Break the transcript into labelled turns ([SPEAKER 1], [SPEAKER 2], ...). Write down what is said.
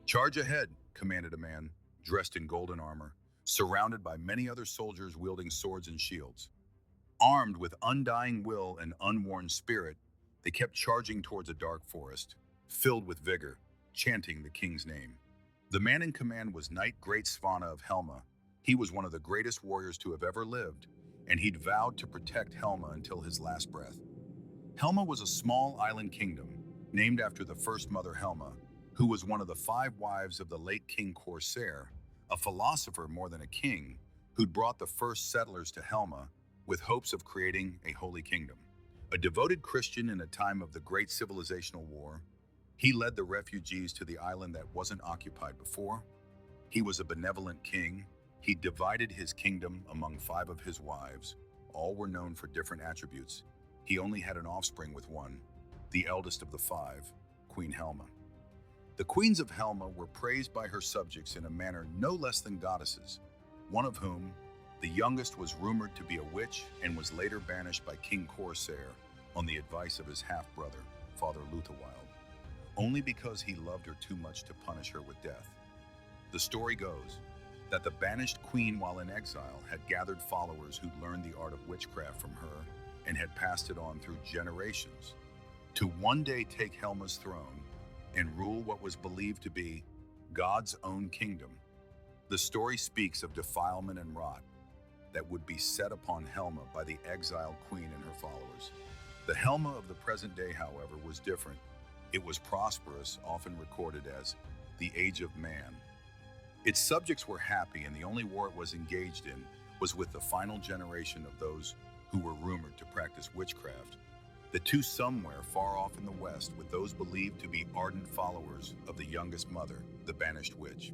[SPEAKER 1] Charge ahead, commanded a man, dressed in golden armor, surrounded by many other soldiers wielding swords and shields. Armed with undying will and unworn spirit, they kept charging towards a dark forest, filled with vigor, chanting the king's name. The man in command was Knight Great Svanna of Helma. He was one of the greatest warriors to have ever lived, and he'd vowed to protect Helma until his last breath. Helma was a small island kingdom, named after the first mother Helma, who was one of the five wives of the late King Corsair, a philosopher more than a king, who'd brought the first settlers to Helma with hopes of creating a holy kingdom. A devoted Christian in a time of the great civilizational war, he led the refugees to the island that wasn't occupied before. He was a benevolent king. He divided his kingdom among five of his wives. All were known for different attributes. He only had an offspring with one, the eldest of the five, Queen Helma. The queens of Helma were praised by her subjects in a manner no less than goddesses, one of whom, the youngest, was rumored to be a witch and was later banished by King Corsair on the advice of his half-brother, Father Luthawild, only because he loved her too much to punish her with death. The story goes that the banished queen, while in exile, had gathered followers who'd learned the art of witchcraft from her and had passed it on through generations, to one day take Helma's throne and rule what was believed to be God's own kingdom. The story speaks of defilement and rot that would be set upon Helma by the exiled queen and her followers. The Helma of the present day, however, was different. It was prosperous, often recorded as the Age of Man. Its subjects were happy, and the only war it was engaged in was with the final generation of those who were rumored to practice witchcraft. The two somewhere far off in the west, with those believed to be ardent followers of the youngest mother, the banished witch.